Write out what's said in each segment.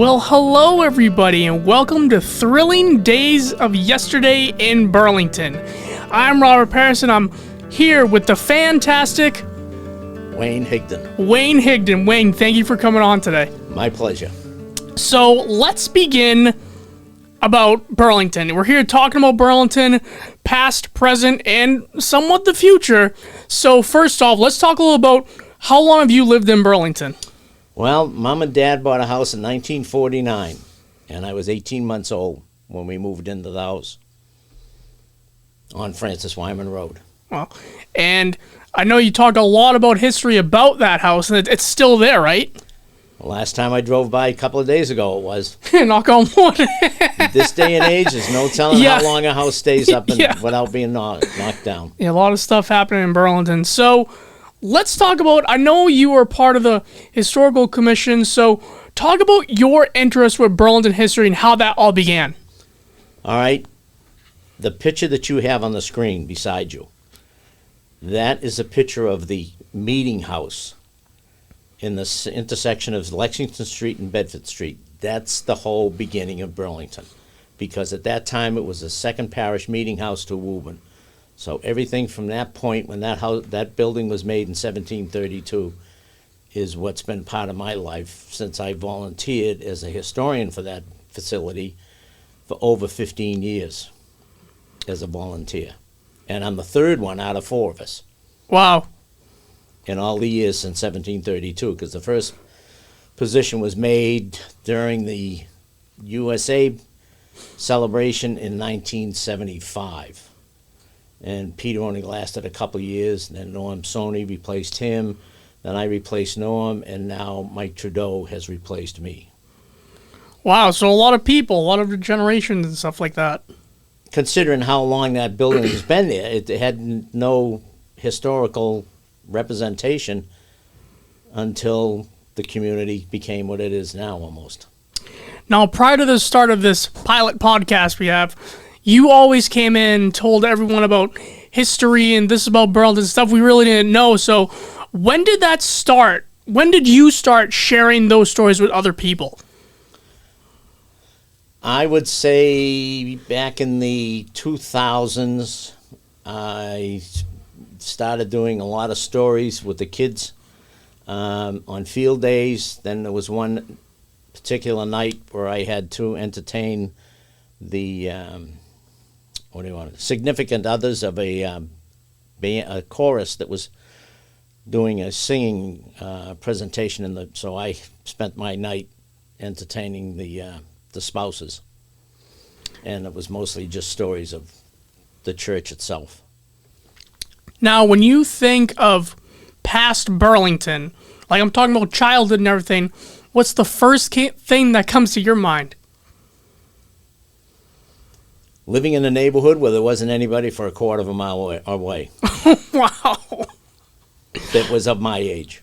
Well, hello everybody, and welcome to Thrilling Days of Yesterday in Burlington. I'm Robert Parris, and I'm here with the fantastic Wayne Higden. Wayne Higden. Wayne, thank you for coming on today. My pleasure. So, let's begin about Burlington. We're here talking about Burlington, past, present, and somewhat the future. So, first off, let's talk a little about how long have you lived in Burlington? Well, Mom and Dad bought a house in 1949, and I was 18 months old when we moved into the house on Francis Wyman Road. Well, and I know you talk a lot about history about that house, and it's still there, right? The last time I drove by a couple of days ago, it was. Knock on wood. This day and age, there's no telling Yeah. how long a house stays up and Yeah. without being knocked down. Yeah, a lot of stuff happening in Burlington. So let's talk about, I know you were part of the historical commission, so talk about your interest with Burlington history and how that all began. All right, the picture that you have on the screen beside you, that is a picture of the meeting house in the intersection of Lexington Street and Bedford Street. That's the whole beginning of Burlington, because at that time it was the second parish meeting house to Woburn. So everything from that point, when that building was made in 1732, is what's been part of my life since I volunteered as a historian for that facility for over 15 years as a volunteer. And I'm the third one out of four of us Wow. in all the years since 1732, because the first position was made during the USA celebration in 1975. And Peter only lasted a couple years, and then Norm Sony replaced him, then I replaced Norm, and now Mike Trudeau has replaced me. Wow, so a lot of people, a lot of generations and stuff like that. Considering how long that building has been there, it had no historical representation until the community became what it is now almost. Now, prior to the start of this pilot podcast we have, you always came in and told everyone about history and this about Burlington, stuff we really didn't know. So when did that start? When did you start sharing those stories with other people? I would say back in the 2000s, I started doing a lot of stories with the kids on field days. Then there was one particular night where I had to entertain the significant others of a chorus that was doing a singing presentation so I spent my night entertaining the spouses, and it was mostly just stories of the church itself. Now, when you think of past Burlington, like I'm talking about childhood and everything, what's the first thing that comes to your mind? Living in a neighborhood where there wasn't anybody for a quarter of a mile away. Wow. That was of my age.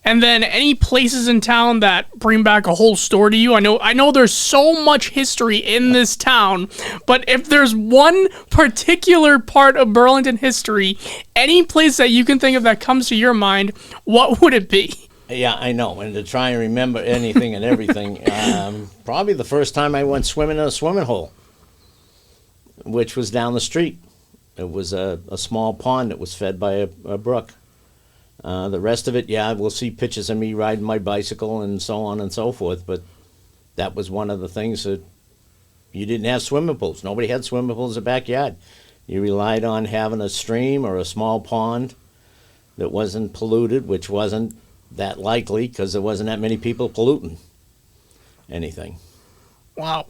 And then any places in town that bring back a whole story to you? I know there's so much history in this town, but if there's one particular part of Burlington history, any place that you can think of that comes to your mind, what would it be? Yeah, I know. And to try and remember anything and everything, probably the first time I went swimming in a swimming hole, which was down the street. It was a small pond that was fed by a brook. The rest of it, yeah, we'll see pictures of me riding my bicycle and so on and so forth, but that was one of the things that you didn't have swimming pools. Nobody had swimming pools in the backyard. You relied on having a stream or a small pond that wasn't polluted, which wasn't that likely because there wasn't that many people polluting anything. Wow.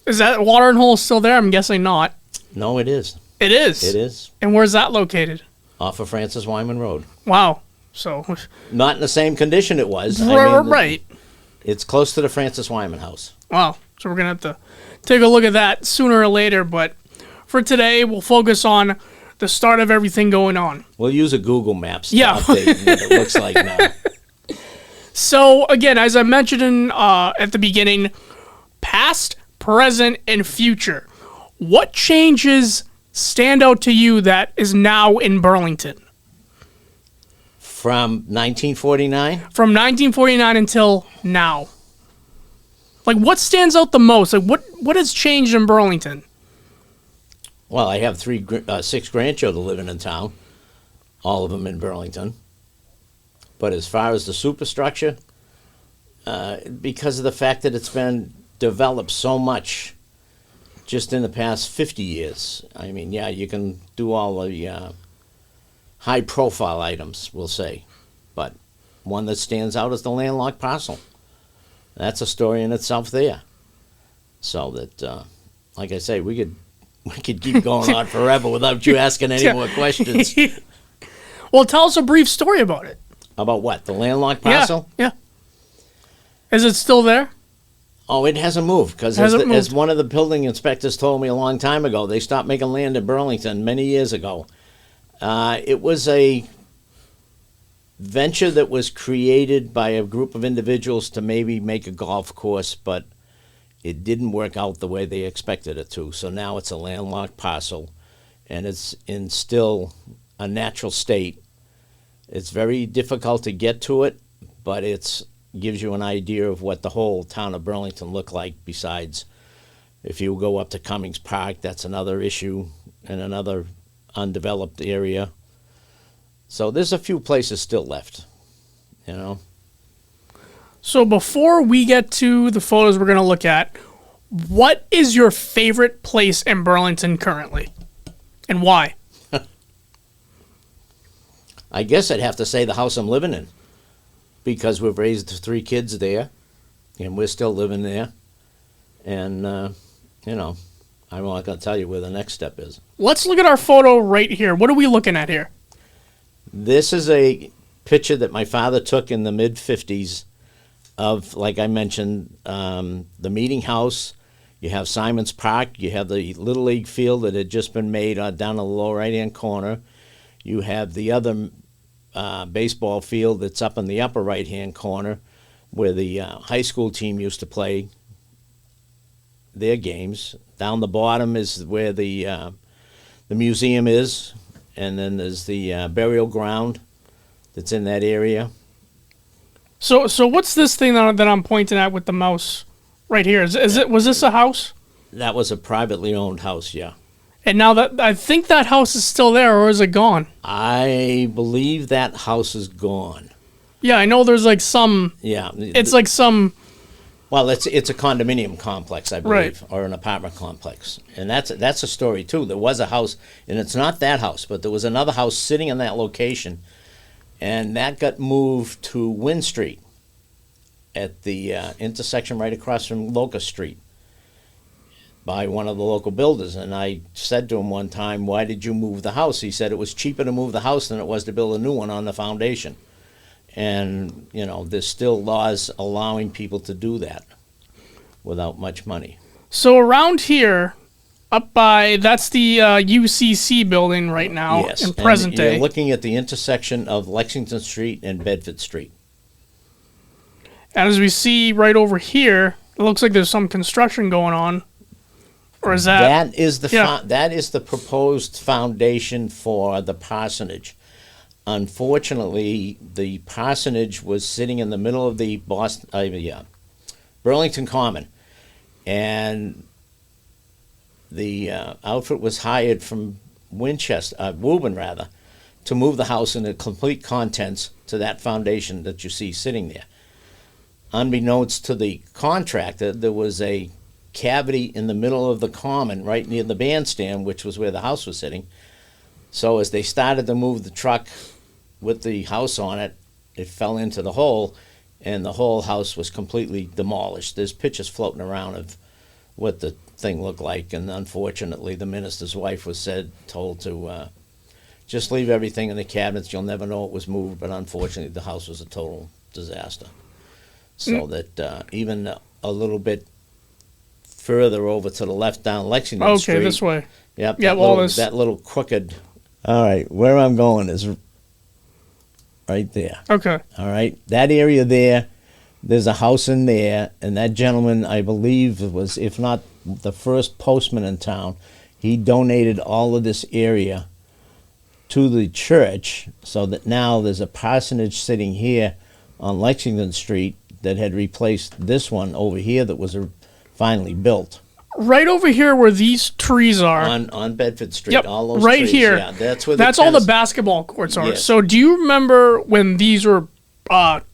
Is that watering hole still there? I'm guessing not. No, it is. It is? It is. And where's that located? Off of Francis Wyman Road. Wow. So Not in the same condition it was. Right. It's close to the Francis Wyman house. Wow. So we're going to have to take a look at that sooner or later. But for today, we'll focus on the start of everything going on. We'll use a Google Maps to Yeah. update what it looks like now. So again, as I mentioned at the beginning, past, present, and future. What changes stand out to you that is now in Burlington? From 1949? From 1949 until now. Like, what stands out the most? Like, what has changed in Burlington? Well, I have six grandchildren living in town, all of them in Burlington. But as far as the superstructure, because of the fact that it's been developed so much just in the past 50 years, I mean, yeah, you can do all the high-profile items, we'll say. But one that stands out is the landlocked parcel. That's a story in itself there. So that, like I say, we could keep going on forever without you asking any more questions. Well, tell us a brief story about it. About what? The landlocked parcel? Yeah. Is it still there? Oh, it hasn't moved because as one of the building inspectors told me a long time ago, they stopped making land in Burlington many years ago. It was a venture that was created by a group of individuals to maybe make a golf course, but it didn't work out the way they expected it to. So now it's a landlocked parcel, and it's in still a natural state. It's very difficult to get to it, but it gives you an idea of what the whole town of Burlington looked like. Besides, if you go up to Cummings Park, that's another issue in another undeveloped area. So there's a few places still left, you know. So before we get to the photos we're going to look at, what is your favorite place in Burlington currently, and why? I guess I'd have to say the house I'm living in, because we've raised 3 kids there, and we're still living there. And, you know, I'm not going to tell you where the next step is. Let's look at our photo right here. What are we looking at here? This is a picture that my father took in the mid-'50s of, like I mentioned, the meeting house. You have Simon's Park. You have the Little League field that had just been made down in the lower right-hand corner. You have the other baseball field that's up in the upper right-hand corner where the high school team used to play their games. Down the bottom is where the museum is, and then there's the burial ground that's in that area. So what's this thing that I'm pointing at with the mouse right here? Was this a house? That was a privately owned house, yeah. And now that I think that house is still there, or is it gone? I believe that house is gone. Yeah, I know there's like some. Yeah. It's like some. Well, it's a condominium complex, I believe, Right. or an apartment complex, and that's a story too. There was a house, and it's not that house, but there was another house sitting in that location, and that got moved to Wynn Street, at the intersection right across from Locust Street, by one of the local builders. And I said to him one time, "Why did you move the house?" He said it was cheaper to move the house than it was to build a new one on the foundation. And, you know, there's still laws allowing people to do that without much money. So around here, up by, that's the UCC building right now, Yes, in present and day. you're looking at the intersection of Lexington Street and Bedford Street. And as we see right over here, it looks like there's some construction going on. Or is that? That is the proposed foundation for the parsonage. Unfortunately, the parsonage was sitting in the middle of the Burlington Common, and the outfit was hired from Woburn rather, to move the house and the complete contents to that foundation that you see sitting there. Unbeknownst to the contractor, there was a cavity in the middle of the common right near the bandstand, which was where the house was sitting. So as they started to move the truck with the house on it, it fell into the hole, and the whole house was completely demolished. There's pictures floating around of what the thing looked like, and unfortunately the minister's wife was told to just leave everything in the cabinets. You'll never know it was moved, but unfortunately the house was a total disaster. So that even a little bit further over to the left down Lexington Street. Okay, this way. Yep. Yeah, that little crooked. All right, where I'm going is right there. Okay. All right, that area there, there's a house in there, and that gentleman, I believe, was, if not the first postman in town, he donated all of this area to the church, so that now there's a parsonage sitting here on Lexington Street that had replaced this one over here that was finally built. Right over here where these trees are. On Bedford Street. Yep, All those right trees. here. Yeah, that's where all the basketball courts are. Yes. So do you remember when these were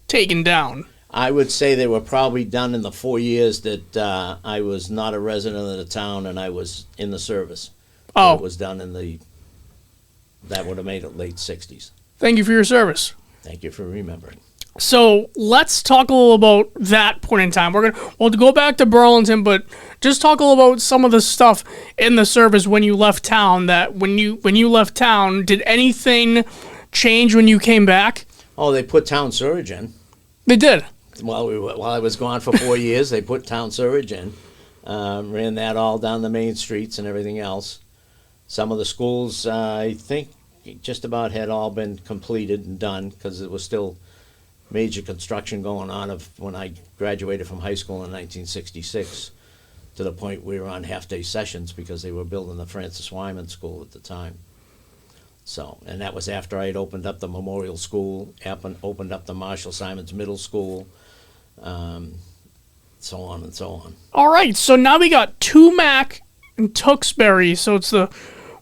taken down? I would say they were probably done in the 4 years that I was not a resident of the town and I was in the service. Oh. It was done that would have made it late 60s. Thank you for your service. Thank you for remembering. So let's talk a little about that point in time. We'll go back to Burlington, but just talk a little about some of the stuff in the service when you left town. That when you left town, did anything change when you came back? Oh, they put town sewage in. They did. While I was gone for 4 years, they put town sewage in. Ran that all down the main streets and everything else. Some of the schools, I think, just about had all been completed and done because it was still major construction going on when I graduated from high school in 1966 to the point we were on half-day sessions because they were building the Francis Wyman School at the time. So, and that was after I had opened up the Memorial School, opened up the Marshall Simons Middle School, so on and so on. All right, so now we got Tumac and Tewksbury. So it's the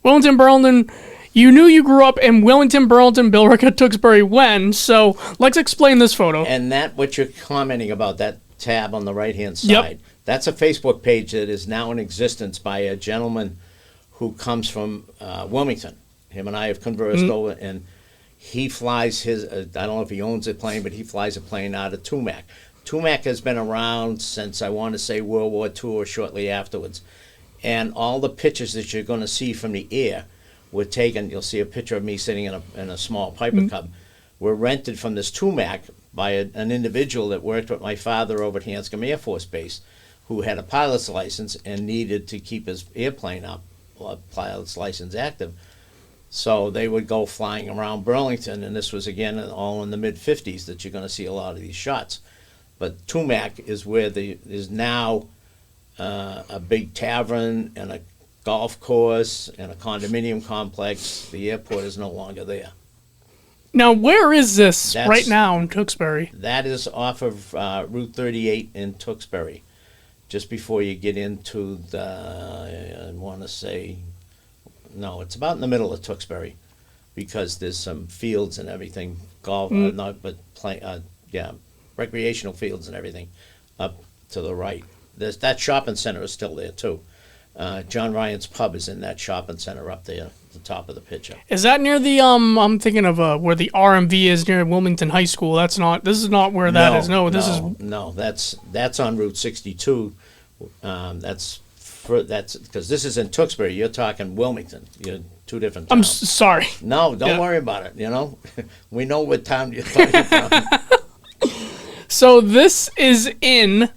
Wellington, Burlington. You knew you grew up in Wellington, Burlington, Billerica, Tewksbury when, so let's explain this photo. And what you're commenting about, that tab on the right-hand side, Yep. That's a Facebook page that is now in existence by a gentleman who comes from Wilmington. Him and I have conversed over, and he flies his, I don't know if he owns a plane, but he flies a plane out of Tumac. Tumac has been around since, I want to say, World War II or shortly afterwards. And all the pictures that you're going to see from the air were taken. You'll see a picture of me sitting in a small Piper Cub. Were rented from this Tumac by an individual that worked with my father over at Hanscom Air Force Base, who had a pilot's license and needed to keep his airplane up, pilot's license active. So they would go flying around Burlington, and this was, again, all in the mid-'50s that you're going to see a lot of these shots. But Tumac is where is now a big tavern and a golf course and a condominium complex. The airport is no longer there. Now, where is this right now in Tewksbury? That is off of Route 38 in Tewksbury, just before you get into I want to say, no, it's about in the middle of Tewksbury, because there's some fields and everything, golf, recreational fields and everything up to the right. That shopping center is still there too. John Ryan's Pub is in that shopping center up there, at the top of the picture. Is that near the I'm thinking of where the RMV is near Wilmington High School? This is not where that is. No, that's on Route 62. That's because this is in Tewksbury. You're talking Wilmington. You're two different towns. I'm sorry. No, don't worry about it. We know what town you're talking from. So this is in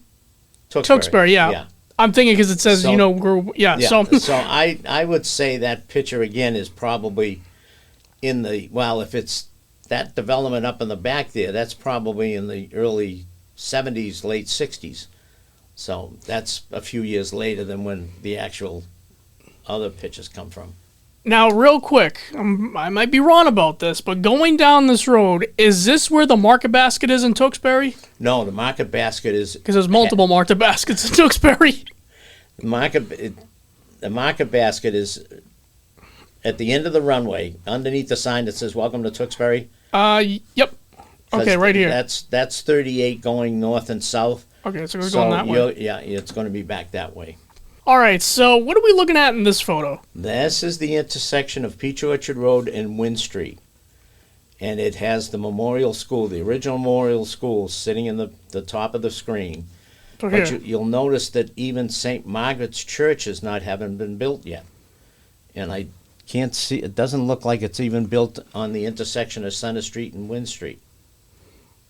Tewksbury, yeah. I'm thinking because it says, yeah. So I would say that picture again is probably in if it's that development up in the back there, that's probably in the early 70s, late 60s. So that's a few years later than when the actual other pictures come from. Now, real quick, I might be wrong about this, but going down this road, is this where the Market Basket is in Tewksbury? No, the Market Basket is... Because there's multiple Market Baskets in Tewksbury. The Market Basket is at the end of the runway, underneath the sign that says, "Welcome to Tewksbury." Yep. Okay, right here. That's 38 going north and south. Okay, so we're going that way. Yeah, it's going to be back that way. All right, so what are we looking at in this photo? This is the intersection of Peach Orchard Road and Wynn Street. And it has the Memorial School, the original Memorial School, sitting in the top of the screen. But you'll notice that even St. Margaret's Church haven't been built yet. And I can't see, it doesn't look like it's even built on the intersection of Center Street and Wynn Street.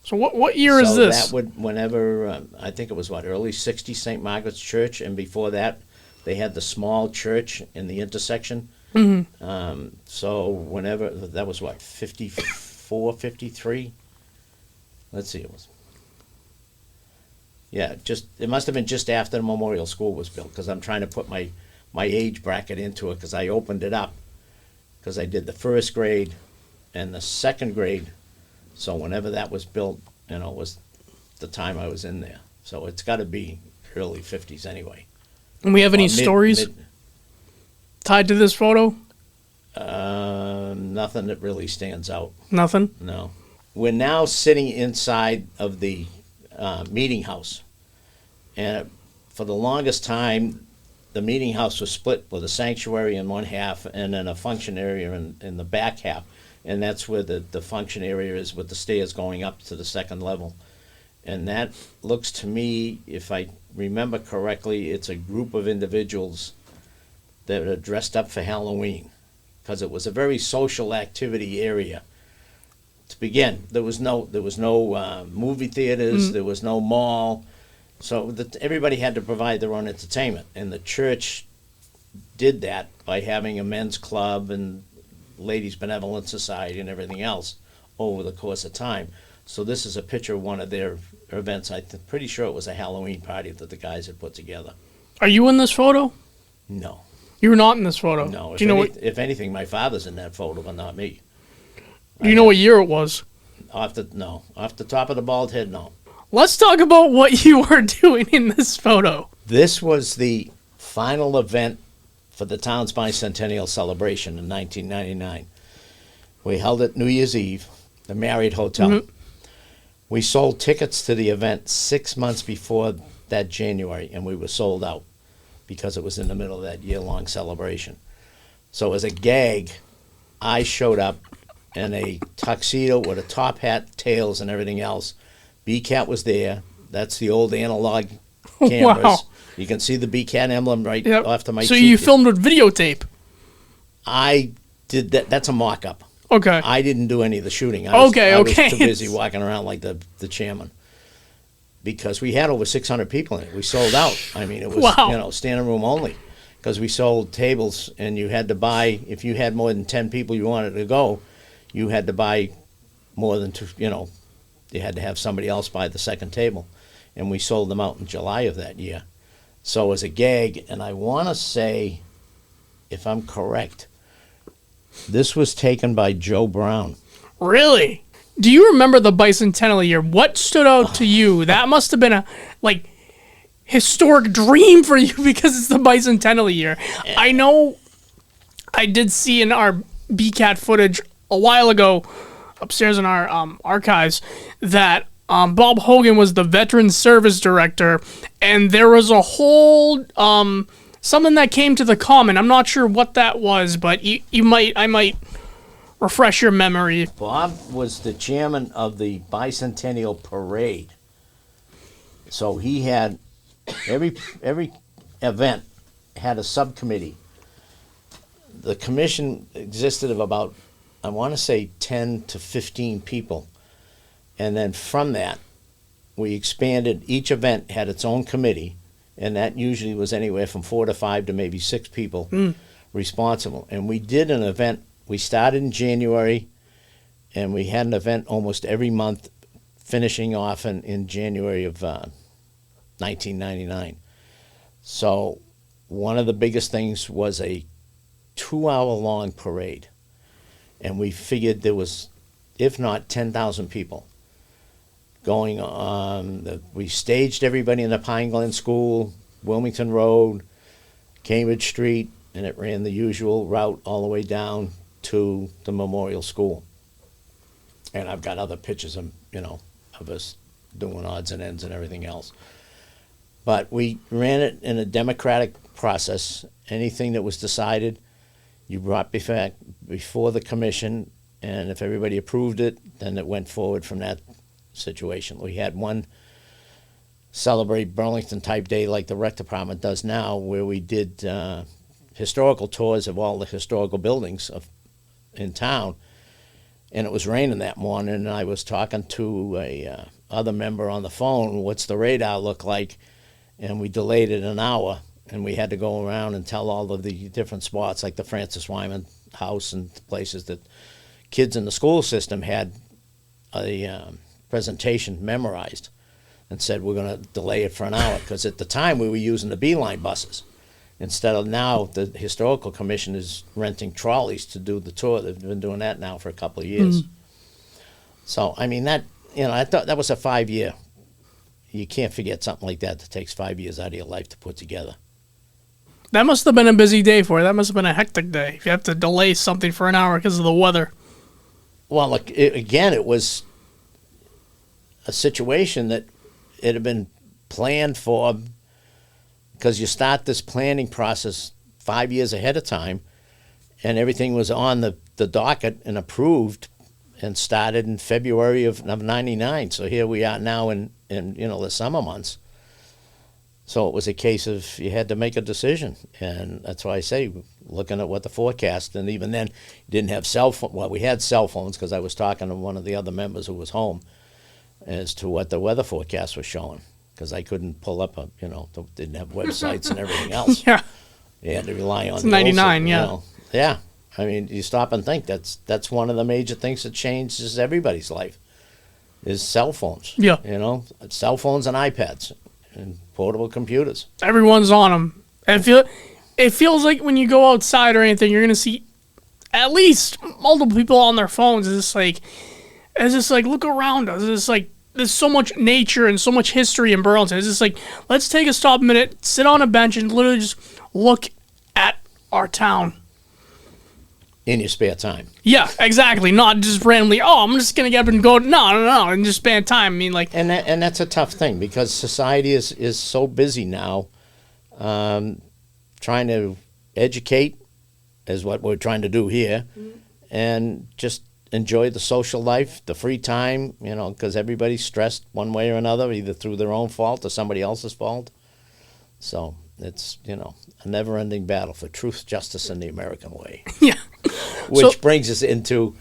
So what year is this? That would, whenever, I think it was early 60s, St. Margaret's Church, and before that, they had the small church in the intersection. Mm-hmm. So whenever, that was 54, 53? Let's see, it was. Yeah, it must have been just after the Memorial School was built, because I'm trying to put my age bracket into it, because I opened it up, because I did the first grade and the second grade. So whenever that was built, it was the time I was in there. So it's got to be early 50s anyway. And we have any Or stories tied to this photo? Nothing that really stands out. Nothing? No. We're now sitting inside of the meeting house. And for the longest time, the meeting house was split with a sanctuary in one half and then a function area in the back half. And that's where the function area is, with the stairs going up to the second level. And that looks to me, if I remember correctly, it's a group of individuals that are dressed up for Halloween, because it was a very social activity area. To begin, there was no movie theaters, there was no mall, so everybody had to provide their own entertainment, and the church did that by having a men's club and ladies benevolent society and everything else over the course of time. So this is a picture of one of their events. I'm pretty sure it was a Halloween party that the guys had put together. Are you in this photo? No. You're not in this photo? No. Do you know if anything, my father's in that photo, but not me. Do you know what year it was? Off the top of the bald head, no. Let's talk about what you were doing in this photo. This was the final event for the town's bicentennial celebration in 1999. We held it New Year's Eve, the Marriott Hotel. Mm-hmm. We sold tickets to the event 6 months before that January, and we were sold out because it was in the middle of that year-long celebration. So as a gag, I showed up in a tuxedo with a top hat, tails, and everything else. BCAT was there. That's the old analog cameras. Wow. You can see the BCAT emblem right off to my cheek. So you filmed with videotape? I did that. That's a mock-up. Okay. I didn't do any of the shooting. I was too busy walking around like the chairman. Because we had over 600 people in it. We sold out. I mean, it was standing room only. Because we sold tables, and you had to buy, if you had more than 10 people you wanted to go, you had to buy more than two, you had to have somebody else buy the second table. And we sold them out in July of that year. So as a gag, and I want to say, if I'm correct, this was taken by Joe Brown. Really? Do you remember the bicentennial year? What stood out to you? That must have been a, historic dream for you because it's the bicentennial year. I know I did see in our BCAT footage a while ago upstairs in our archives that Bob Hogan was the Veteran Service Director, and there was a whole something that came to the common. I'm not sure what that was, but I might refresh your memory. Bob was the chairman of the bicentennial parade. So he had every event had a subcommittee. The commission existed of about, I want to say, 10 to 15 people. And then from that, we expanded. Each event had its own committee, and that usually was anywhere from 4 to 5 to maybe 6 people responsible. And we did an event. We started in January, and we had an event almost every month, finishing off in January of 1999. So one of the biggest things was a 2-hour-long parade. And we figured there was, if not 10,000 people going on. We staged everybody in the Pine Glen School, Wilmington Road, Cambridge Street, and it ran the usual route all the way down to the Memorial School. And I've got other pictures of, of us doing odds and ends and everything else. But we ran it in a democratic process. Anything that was decided, you brought before the commission, and if everybody approved it, then it went forward from that situation. We had one Celebrate Burlington type day like the rec department does now, where we did historical tours of all the historical buildings in town. And it was raining that morning, and I was talking to a other member on the phone, what's the radar look like? And we delayed it an hour, and we had to go around and tell all of the different spots, like the Francis Wyman House and places that kids in the school system had a presentation memorized, and said we're going to delay it for an hour, because at the time we were using the Beeline buses. Instead of now, the Historical Commission is renting trolleys to do the tour. They've been doing that now for a couple of years. So, I mean, that, I thought that was a 5-year you can't forget something like that takes 5 years out of your life to put together. That must have been a busy day for you. That must have been a hectic day. If you have to delay something for an hour because of the weather. Well, look, again, it was a situation that it had been planned for, because you start this planning process 5 years ahead of time, and everything was on the docket and approved and started in February of '99. So here we are now in the summer months. So it was a case of you had to make a decision, and that's why I say, looking at what the forecast, and even then, you didn't have cell phone. Well, we had cell phones because I was talking to one of the other members who was home as to what the weather forecast was showing, because I couldn't pull up didn't have websites and everything else. Yeah. You had to rely on It's 99, yeah. I mean, you stop and think, that's one of the major things that changes everybody's life is cell phones. Yeah. Cell phones and iPads and portable computers. Everyone's on them. It feels like when you go outside or anything, you're going to see at least multiple people on their phones. It's just like, look around us. It's like, there's so much nature and so much history in Burlington. It's just like, let's take a stop a minute, sit on a bench, and literally just look at our town. In your spare time. Yeah, exactly. Not just randomly, I'm just going to get up and go, no, and just spend time. I mean, like... And that's a tough thing, because society is so busy now, trying to educate is what we're trying to do here, and just enjoy the social life, the free time, because everybody's stressed one way or another, either through their own fault or somebody else's fault. So it's, a never-ending battle for truth, justice, and the American way. Yeah. Which brings us into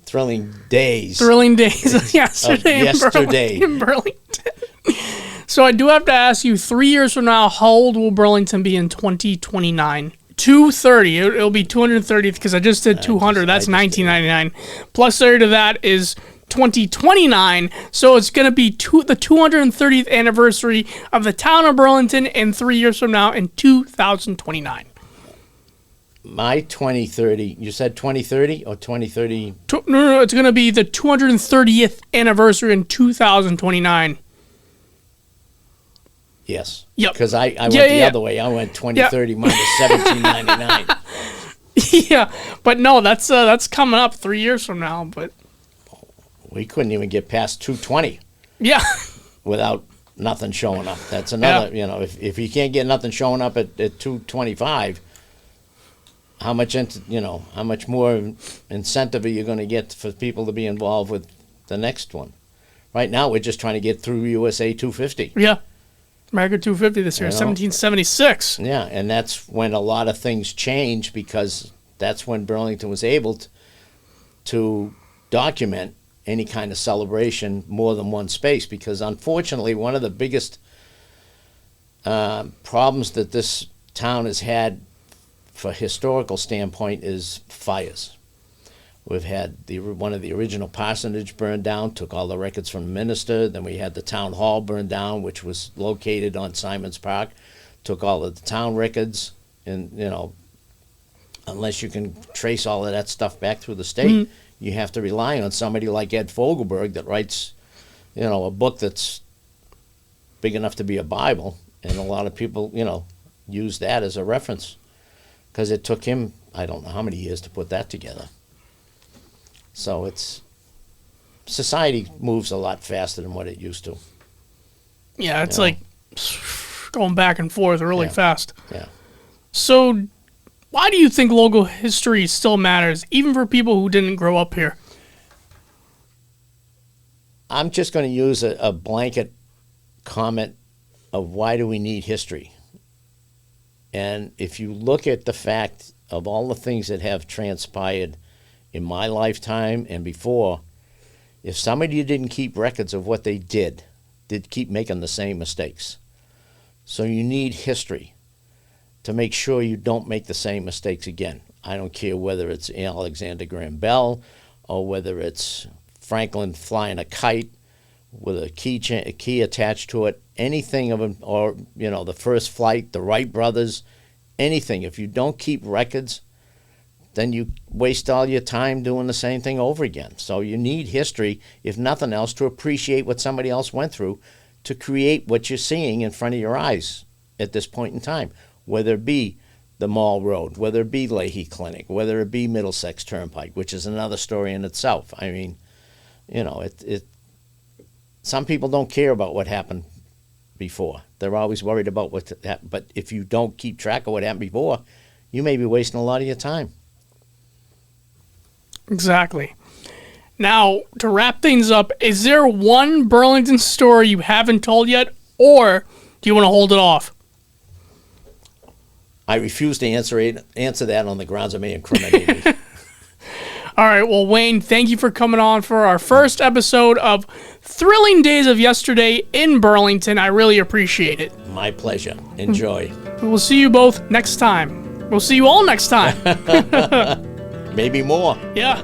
thrilling days. Yesterday in Burlington. So I do have to ask you, 3 years from now, how old will Burlington be in 2029? 230. It'll be 230th, because I just did 200. That's 1999. Plus 30 to that is 2029. So it's going to be the 230th anniversary of the town of Burlington in 3 years from now in 2029. My 2030, you said 2030 or 2030? No, it's going to be the 230th anniversary in 2029. Yes. Yep. Because I went the other way. I went 2030 minus 1799. Yeah, but no, that's coming up 3 years from now. But we couldn't even get past 220. Yeah. Without nothing showing up. That's another. If you can't get nothing showing up at 225, how much more incentive are you going to get for people to be involved with the next one? Right now, we're just trying to get through USA 250. Yeah. America 250 this year, 1776. Yeah, and that's when a lot of things changed, because that's when Burlington was able to document any kind of celebration more than one space, because unfortunately one of the biggest problems that this town has had for historical standpoint is fires. We've had one of the original parsonage burned down, took all the records from the minister. Then we had the town hall burned down, which was located on Simons Park, took all of the town records. And, unless you can trace all of that stuff back through the state, you have to rely on somebody like Ed Fogelberg that writes, a book that's big enough to be a Bible. And a lot of people, use that as a reference, because it took him, I don't know how many years to put that together. So society moves a lot faster than what it used to. Yeah, it's like going back and forth really fast. Yeah. So why do you think local history still matters, even for people who didn't grow up here? I'm just going to use a blanket comment of why do we need history. And if you look at the fact of all the things that have transpired in my lifetime and before, if somebody didn't keep records of what they did keep making the same mistakes. So you need history to make sure you don't make the same mistakes again. I don't care whether it's Alexander Graham Bell or whether it's Franklin flying a kite with a key attached to it, anything of them, or the first flight, the Wright brothers, anything. If you don't keep records, then you waste all your time doing the same thing over again. So you need history, if nothing else, to appreciate what somebody else went through to create what you're seeing in front of your eyes at this point in time, whether it be the Mall Road, whether it be Leahy Clinic, whether it be Middlesex Turnpike, which is another story in itself. I mean, you know, some people don't care about what happened before. They're always worried about what happened. But if you don't keep track of what happened before, you may be wasting a lot of your time. Exactly. Now, to wrap things up, is there one Burlington story you haven't told yet, or do you want to hold it off? I refuse to answer that on the grounds of me incriminating me. All right, well, Wayne, thank you for coming on for our first episode of Thrilling Days of Yesterday in Burlington. I really appreciate it. My pleasure. Enjoy. We'll see you both next time. We'll see you all next time. Maybe more. Yeah.